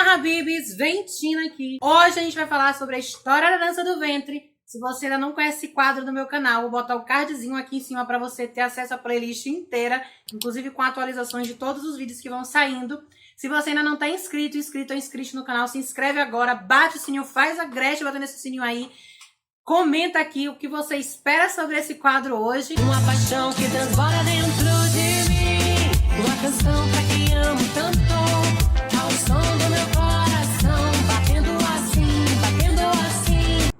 Habibs, Ventina aqui. Hoje a gente vai falar sobre a história da dança do ventre. Se você ainda não conhece esse quadro do meu canal, vou botar o cardzinho aqui em cima para você ter acesso à playlist inteira, inclusive com atualizações de todos os vídeos que vão saindo. Se você ainda não está inscrito ou inscrito no canal, se inscreve agora, bate o sininho, faz a Gretchen batendo esse sininho aí. Comenta aqui o que você espera sobre esse quadro hoje. Uma paixão que transborda dentro de mim, uma canção pra quem amo tanto, ao som do meu coração, batendo assim.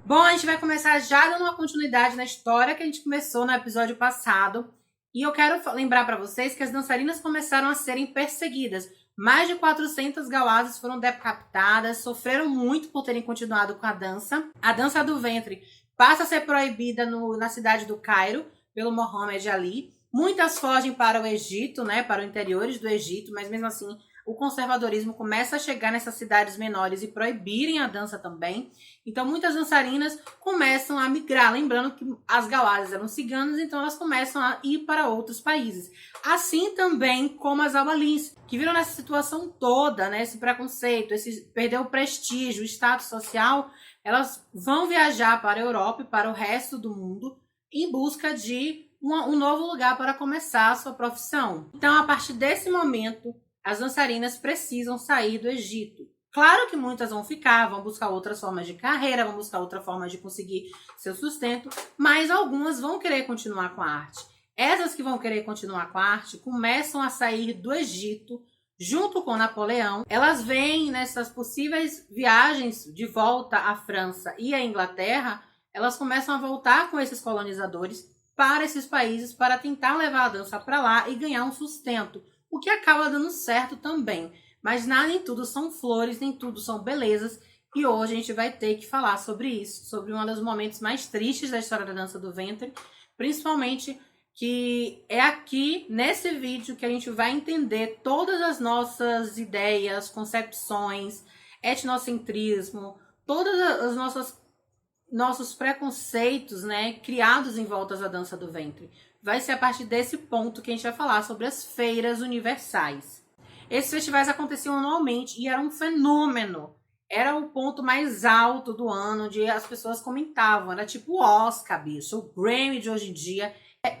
Bom, a gente vai começar já dando uma continuidade na história que a gente começou no episódio passado. E eu quero lembrar para vocês que as dançarinas começaram a serem perseguidas. Mais de 400 gauazes foram decapitadas, sofreram muito por terem continuado com a dança. A dança do ventre passa a ser proibida na cidade do Cairo, pelo Muhammad Ali. Muitas fogem para o Egito, né, para os interiores do Egito, mas mesmo assim o conservadorismo começa a chegar nessas cidades menores e proibirem a dança também. Então muitas dançarinas começam a migrar, lembrando que as gauazes eram ciganas, então elas começam a ir para outros países. Assim também como as abalins, que viram nessa situação toda, né, esse preconceito, perder o prestígio, o status social, elas vão viajar para a Europa e para o resto do mundo em busca de um novo lugar para começar a sua profissão. Então, a partir desse momento, as dançarinas precisam sair do Egito. Claro que muitas vão ficar, vão buscar outras formas de carreira, vão buscar outra forma de conseguir seu sustento, mas algumas vão querer continuar com a arte. Essas que vão querer continuar com a arte começam a sair do Egito junto com Napoleão. Elas vêm nessas possíveis viagens de volta à França e à Inglaterra, elas começam a voltar com esses colonizadores para esses países para tentar levar a dança para lá e ganhar um sustento, o que acaba dando certo também. Mas nem tudo são flores, nem tudo são belezas, e hoje a gente vai ter que falar sobre isso, sobre um dos momentos mais tristes da história da dança do ventre, principalmente que é aqui, nesse vídeo, que a gente vai entender todas as nossas ideias, concepções, etnocentrismo, todas as nossos preconceitos, né, criados em volta da dança do ventre. Vai ser a partir desse ponto que a gente vai falar sobre as feiras universais. Esses festivais aconteciam anualmente e era um fenômeno. Era o ponto mais alto do ano, onde as pessoas comentavam. Era tipo o Oscar, bicho, o Grammy de hoje em dia.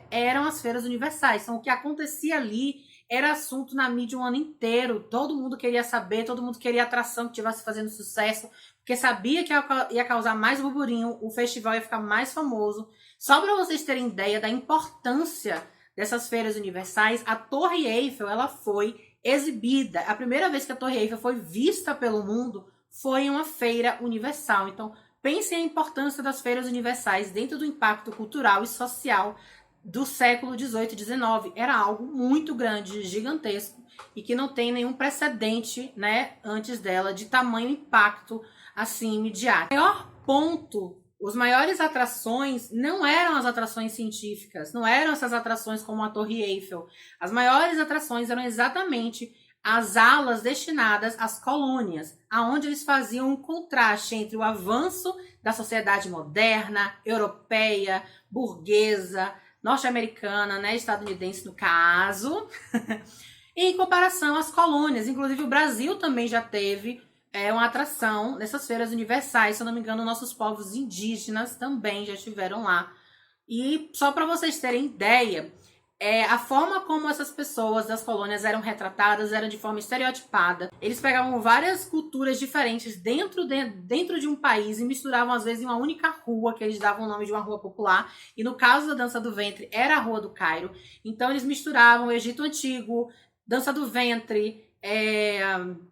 Eram as feiras universais. Então, o que acontecia ali era assunto na mídia um ano inteiro. Todo mundo queria saber, todo mundo queria atração que estivesse fazendo sucesso, porque sabia que ia causar mais burburinho, o festival ia ficar mais famoso. Só para vocês terem ideia da importância dessas feiras universais, a Torre Eiffel ela foi exibida. A primeira vez que a Torre Eiffel foi vista pelo mundo foi em uma feira universal. Então, pensem a importância das feiras universais dentro do impacto cultural e social do século XVIII e XIX. Era algo muito grande, gigantesco, e que não tem nenhum precedente, né, antes dela, de tamanho impacto assim midiático. O maior ponto, as maiores atrações não eram as atrações científicas, não eram essas atrações como a Torre Eiffel. As maiores atrações eram exatamente as alas destinadas às colônias, aonde eles faziam um contraste entre o avanço da sociedade moderna, europeia, burguesa, norte-americana, né, estadunidense no caso, em comparação às colônias. Inclusive o Brasil também já teve uma atração nessas feiras universais, se eu não me engano, nossos povos indígenas também já estiveram lá. E só para vocês terem ideia, a forma como essas pessoas das colônias eram retratadas era de forma estereotipada. Eles pegavam várias culturas diferentes dentro de um país e misturavam às vezes em uma única rua, que eles davam o nome de uma rua popular. E no caso da dança do ventre, era a Rua do Cairo. Então eles misturavam o Egito Antigo, dança do ventre,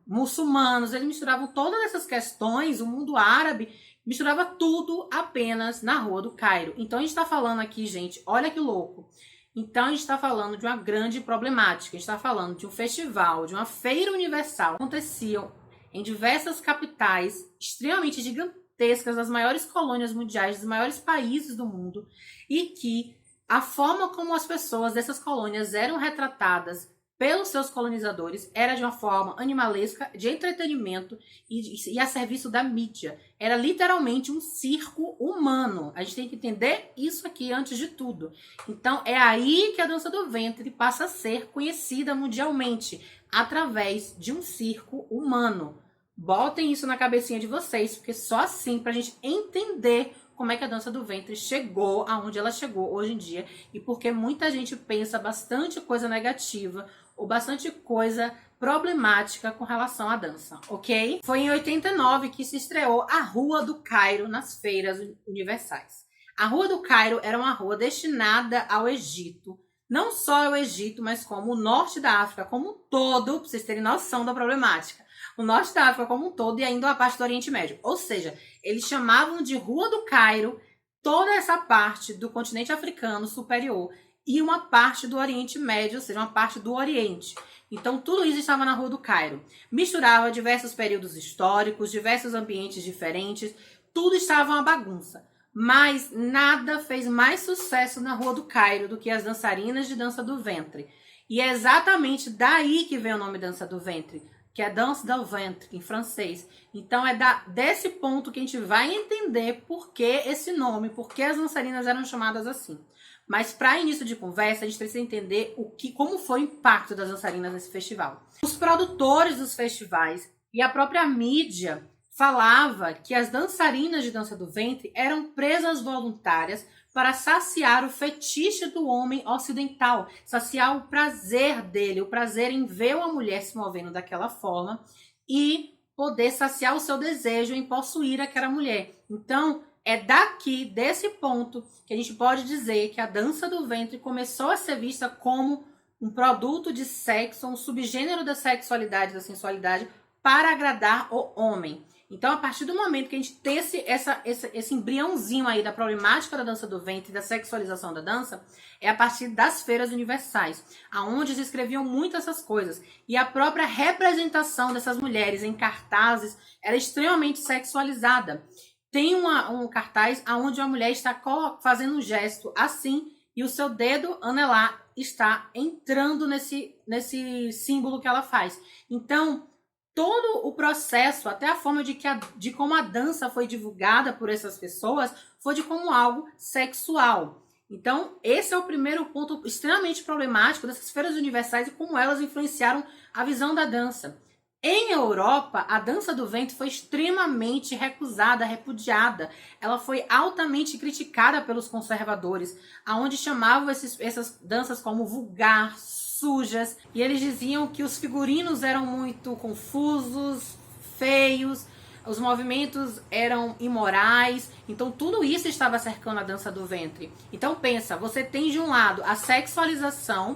muçulmanos, eles misturavam todas essas questões, o mundo árabe, misturava tudo apenas na Rua do Cairo. Então a gente está falando aqui, gente, olha que louco. Então a gente está falando de uma grande problemática, a gente está falando de um festival, de uma feira universal, que aconteciam em diversas capitais extremamente gigantescas, das maiores colônias mundiais, dos maiores países do mundo, e que a forma como as pessoas dessas colônias eram retratadas pelos seus colonizadores era de uma forma animalesca, de entretenimento e a serviço da mídia. Era literalmente um circo humano. A gente tem que entender isso aqui antes de tudo. Então é aí que a dança do ventre passa a ser conhecida mundialmente, através de um circo humano. Botem isso na cabecinha de vocês, porque só assim, pra gente entender como é que a dança do ventre chegou aonde ela chegou hoje em dia e porque muita gente pensa bastante coisa negativa ou bastante coisa problemática com relação à dança, ok? Foi em 89 que se estreou a Rua do Cairo nas feiras universais. A Rua do Cairo era uma rua destinada ao Egito, não só ao Egito, mas como o norte da África como um todo, para vocês terem noção da problemática. O norte da África como um todo e ainda a parte do Oriente Médio. Ou seja, eles chamavam de Rua do Cairo toda essa parte do continente africano superior e uma parte do Oriente Médio, ou seja, uma parte do Oriente. Então, tudo isso estava na Rua do Cairo. Misturava diversos períodos históricos, diversos ambientes diferentes, tudo estava uma bagunça. Mas nada fez mais sucesso na Rua do Cairo do que as dançarinas de dança do ventre. E é exatamente daí que vem o nome dança do ventre, que é danse du ventre, em francês. Então é desse ponto que a gente vai entender por que esse nome, por que as dançarinas eram chamadas assim. Mas para início de conversa, a gente precisa entender como foi o impacto das dançarinas nesse festival. Os produtores dos festivais e a própria mídia falava que as dançarinas de dança do ventre eram presas voluntárias para saciar o fetiche do homem ocidental, saciar o prazer dele, o prazer em ver uma mulher se movendo daquela forma e poder saciar o seu desejo em possuir aquela mulher. Então, é daqui, desse ponto, que a gente pode dizer que a dança do ventre começou a ser vista como um produto de sexo, um subgênero da sexualidade, da sensualidade, para agradar o homem. Então, a partir do momento que a gente tem esse embriãozinho aí da problemática da dança do ventre, da sexualização da dança, é a partir das feiras universais, aonde se escreviam muito essas coisas. E a própria representação dessas mulheres em cartazes era extremamente sexualizada. Tem um cartaz onde uma mulher está fazendo um gesto assim e o seu dedo anelar está entrando nesse símbolo que ela faz. Então, todo o processo, até a forma de como a dança foi divulgada por essas pessoas, foi de como algo sexual. Então, esse é o primeiro ponto extremamente problemático dessas feiras universais e como elas influenciaram a visão da dança. Em Europa, a dança do ventre foi extremamente recusada, repudiada. Ela foi altamente criticada pelos conservadores, aonde chamavam essas danças como vulgar, sujas, e eles diziam que os figurinos eram muito confusos, feios, os movimentos eram imorais, então tudo isso estava cercando a dança do ventre. Então pensa, você tem de um lado a sexualização,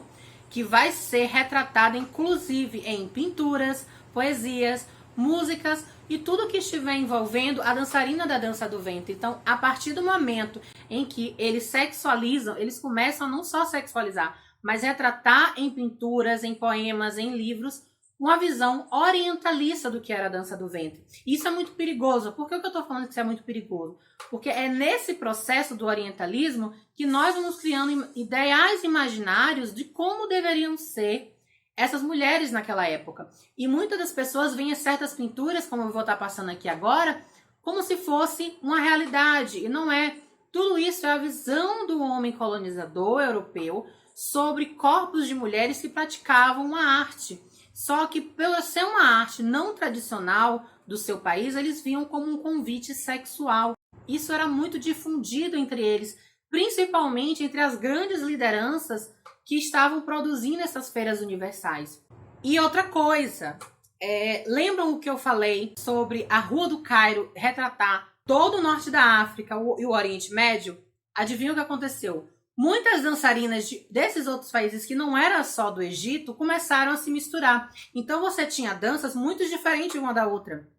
que vai ser retratada inclusive em pinturas, poesias, músicas e tudo que estiver envolvendo a dançarina da dança do ventre. Então, a partir do momento em que eles sexualizam, eles começam a não só sexualizar, mas retratar em pinturas, em poemas, em livros, uma visão orientalista do que era a dança do ventre. Isso é muito perigoso. Por que eu estou falando que isso é muito perigoso? Porque é nesse processo do orientalismo que nós vamos criando ideais imaginários de como deveriam ser essas mulheres naquela época. E muitas das pessoas veem certas pinturas, como eu vou estar passando aqui agora, como se fosse uma realidade. E não é. Tudo isso é a visão do homem colonizador europeu sobre corpos de mulheres que praticavam uma arte. Só que, pelo ser uma arte não tradicional do seu país, eles viam como um convite sexual. Isso era muito difundido entre eles, principalmente entre as grandes lideranças que estavam produzindo essas feiras universais. E outra coisa, lembram o que eu falei sobre a Rua do Cairo retratar todo o norte da África e o Oriente Médio? Adivinha o que aconteceu? Muitas dançarinas desses outros países que não era só do Egito começaram a se misturar. Então você tinha danças muito diferentes uma da outra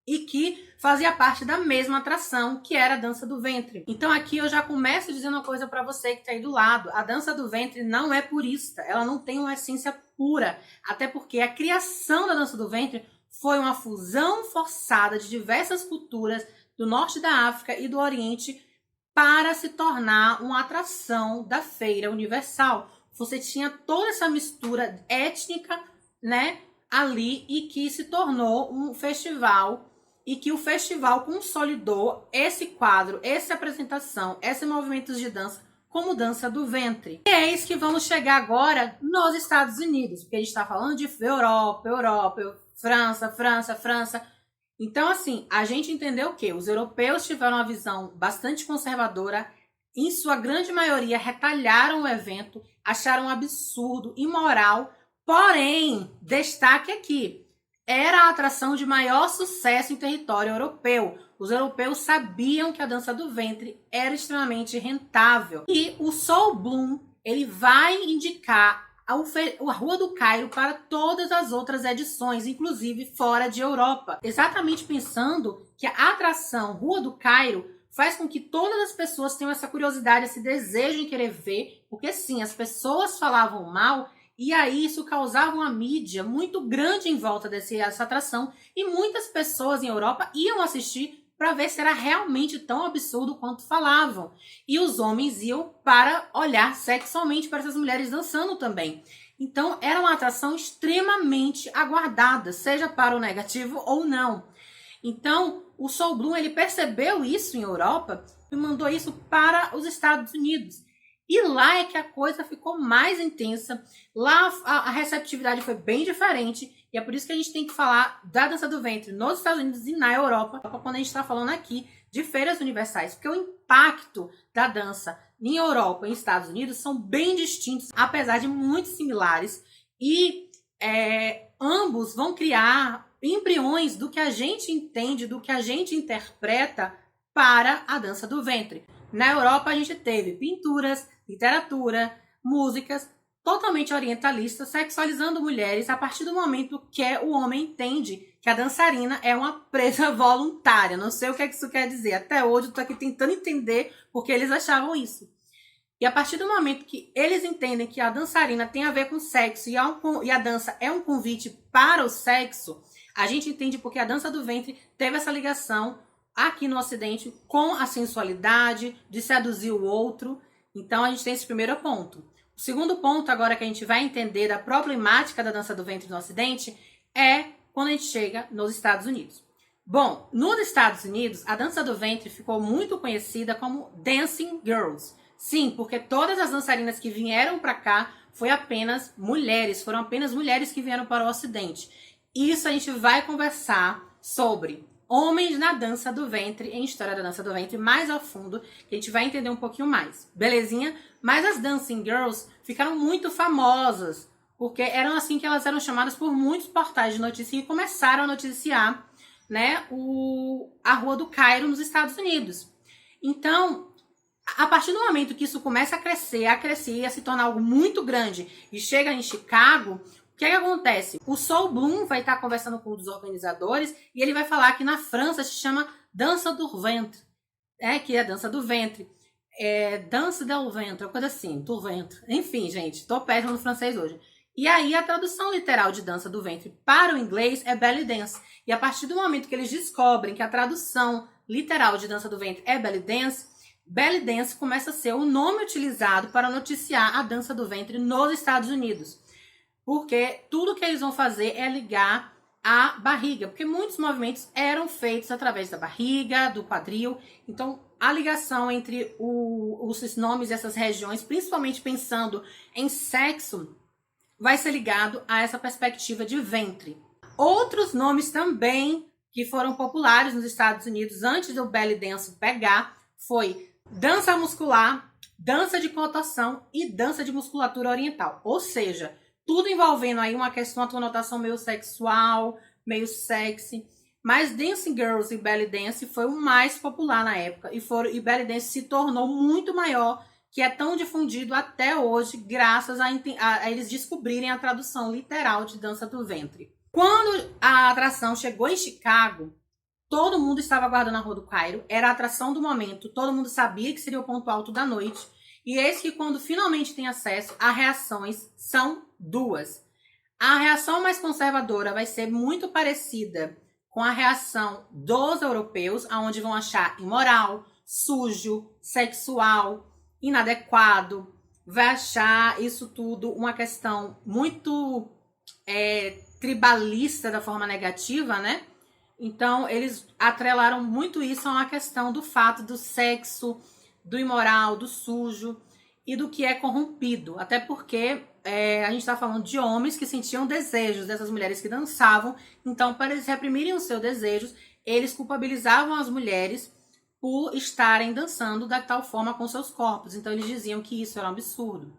e que fazia parte da mesma atração, que era a dança do ventre. Então aqui eu já começo dizendo uma coisa para você que está aí do lado. A dança do ventre não é purista, ela não tem uma essência pura, até porque a criação da dança do ventre foi uma fusão forçada de diversas culturas do norte da África e do Oriente para se tornar uma atração da feira universal. Você tinha toda essa mistura étnica, né, ali, e que se tornou um festival, e que o festival consolidou esse quadro, essa apresentação, esses movimentos de dança como dança do ventre. E é isso que vamos chegar agora nos Estados Unidos, porque a gente está falando de Europa, França. Então, assim, a gente entendeu que os europeus tiveram uma visão bastante conservadora, em sua grande maioria retalharam o evento, acharam um absurdo, imoral, porém, destaque aqui, era a atração de maior sucesso em território europeu. Os europeus sabiam que a dança do ventre era extremamente rentável. E o Soul Bloom, ele vai indicar a Rua do Cairo para todas as outras edições, inclusive fora de Europa. Exatamente pensando que a atração Rua do Cairo faz com que todas as pessoas tenham essa curiosidade, esse desejo em querer ver, porque sim, as pessoas falavam mal e aí isso causava uma mídia muito grande em volta dessa atração e muitas pessoas em Europa iam assistir para ver se era realmente tão absurdo quanto falavam. E os homens iam para olhar sexualmente para essas mulheres dançando também. Então, era uma atração extremamente aguardada, seja para o negativo ou não. Então, o Soul Bloom, ele percebeu isso em Europa e mandou isso para os Estados Unidos. E lá é que a coisa ficou mais intensa. Lá a receptividade foi bem diferente. E é por isso que a gente tem que falar da dança do ventre nos Estados Unidos e na Europa, quando a gente está falando aqui de feiras universais. Porque o impacto da dança em Europa e Estados Unidos são bem distintos, apesar de muito similares. E ambos vão criar embriões do que a gente entende, do que a gente interpreta para a dança do ventre. Na Europa, a gente teve pinturas, literatura, músicas totalmente orientalistas, sexualizando mulheres a partir do momento que o homem entende que a dançarina é uma presa voluntária. Não sei o que isso quer dizer. Até hoje eu tô aqui tentando entender porque eles achavam isso. E a partir do momento que eles entendem que a dançarina tem a ver com sexo e a dança é um convite para o sexo, a gente entende porque a dança do ventre teve essa ligação aqui no Ocidente com a sensualidade, de seduzir o outro. Então a gente tem esse primeiro ponto. O segundo ponto agora que a gente vai entender da problemática da dança do ventre no Ocidente é quando a gente chega nos Estados Unidos. Bom, nos Estados Unidos, a dança do ventre ficou muito conhecida como Dancing Girls. Sim, porque todas as dançarinas que vieram para cá foram apenas mulheres que vieram para o Ocidente. Isso a gente vai conversar sobre homens na dança do ventre, em história da dança do ventre, mais a fundo, que a gente vai entender um pouquinho mais, belezinha? Mas as Dancing Girls ficaram muito famosas, porque eram assim que elas eram chamadas por muitos portais de notícia e começaram a noticiar, né, a Rua do Cairo nos Estados Unidos. Então, a partir do momento que isso começa a crescer e a se tornar algo muito grande e chega em Chicago, o que acontece? O Soul Bloom vai estar conversando com um dos organizadores e ele vai falar que na França se chama dança do ventre, que é a dança do ventre. Dança del ventre, coisa assim, do ventre. Enfim, gente, tô péssima no francês hoje. E aí a tradução literal de dança do ventre para o inglês é belly dance. E a partir do momento que eles descobrem que a tradução literal de dança do ventre é belly dance começa a ser o nome utilizado para noticiar a dança do ventre nos Estados Unidos. Porque tudo que eles vão fazer é ligar a barriga, porque muitos movimentos eram feitos através da barriga, do quadril. Então, a ligação entre os nomes dessas regiões, principalmente pensando em sexo, vai ser ligado a essa perspectiva de ventre. Outros nomes também que foram populares nos Estados Unidos antes do belly dance pegar foi dança muscular, dança de cotação e dança de musculatura oriental. Ou seja, tudo envolvendo aí uma conotação meio sexual, meio sexy. Mas Dancing Girls e Belly Dance foi o mais popular na época. E Belly Dance se tornou muito maior, que é tão difundido até hoje, graças a eles descobrirem a tradução literal de dança do ventre. Quando a atração chegou em Chicago, todo mundo estava aguardando a Rua do Cairo. Era a atração do momento. Todo mundo sabia que seria o ponto alto da noite. E eis que quando finalmente tem acesso, as reações são duas. A reação mais conservadora vai ser muito parecida com a reação dos europeus, onde vão achar imoral, sujo, sexual, inadequado. Vai achar isso tudo uma questão muito tribalista da forma negativa, né? Então, eles atrelaram muito isso a uma questão do fato do sexo, do imoral, do sujo e do que é corrompido. Até porque a gente está falando de homens que sentiam desejos dessas mulheres que dançavam. Então, para eles reprimirem os seus desejos, eles culpabilizavam as mulheres por estarem dançando da tal forma com seus corpos. Então eles diziam que isso era um absurdo.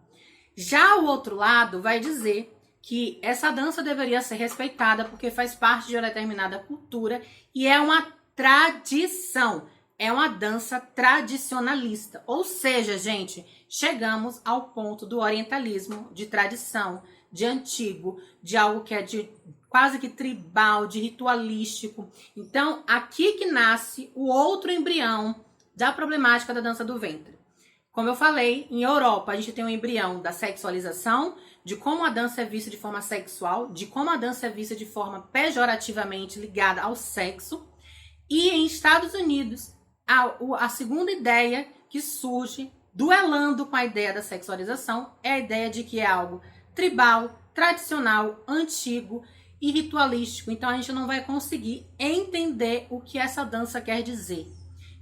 Já o outro lado vai dizer que essa dança deveria ser respeitada porque faz parte de uma determinada cultura e é uma tradição. É uma dança tradicionalista. Ou seja, gente, chegamos ao ponto do orientalismo, de tradição, de antigo, de algo que é de quase que tribal, de ritualístico. Então, aqui que nasce o outro embrião da problemática da dança do ventre. Como eu falei, em Europa a gente tem um embrião da sexualização, de como a dança é vista de forma sexual, de como a dança é vista de forma pejorativamente ligada ao sexo. E em Estados Unidos, a segunda ideia que surge, duelando com a ideia da sexualização, é a ideia de que é algo tribal, tradicional, antigo e ritualístico. Então a gente não vai conseguir entender o que essa dança quer dizer.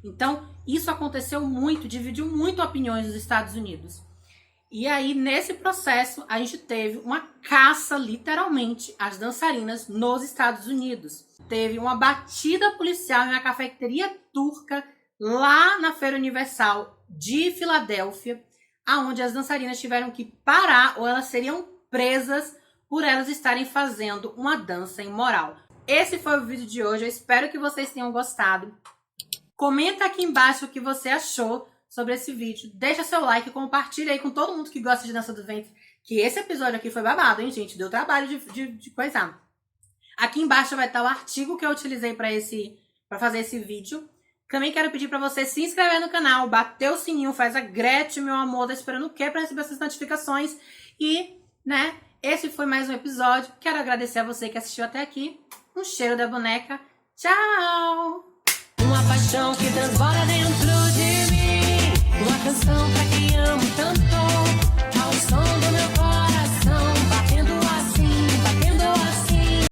Então isso aconteceu muito, dividiu muito opiniões nos Estados Unidos. E aí nesse processo a gente teve uma caça literalmente às dançarinas nos Estados Unidos. Teve uma batida policial em uma cafeteria turca lá na Feira Universal de Filadélfia, aonde as dançarinas tiveram que parar ou elas seriam presas por elas estarem fazendo uma dança imoral. Esse foi o vídeo de hoje, eu espero que vocês tenham gostado. Comenta aqui embaixo o que você achou sobre esse vídeo, deixa seu like, compartilha aí com todo mundo que gosta de dança do ventre, que esse episódio aqui foi babado, hein, gente? Deu trabalho de coisar. Aqui embaixo vai estar o artigo que eu utilizei para fazer esse vídeo. Também quero pedir para você se inscrever no canal, bater o sininho, faz a Gretchen, meu amor, tá esperando o quê para receber essas notificações? E, né, esse foi mais um episódio. Quero agradecer a você que assistiu até aqui. Um cheiro da boneca. Tchau! Uma paixão que transborda dentro de mim. Uma canção pra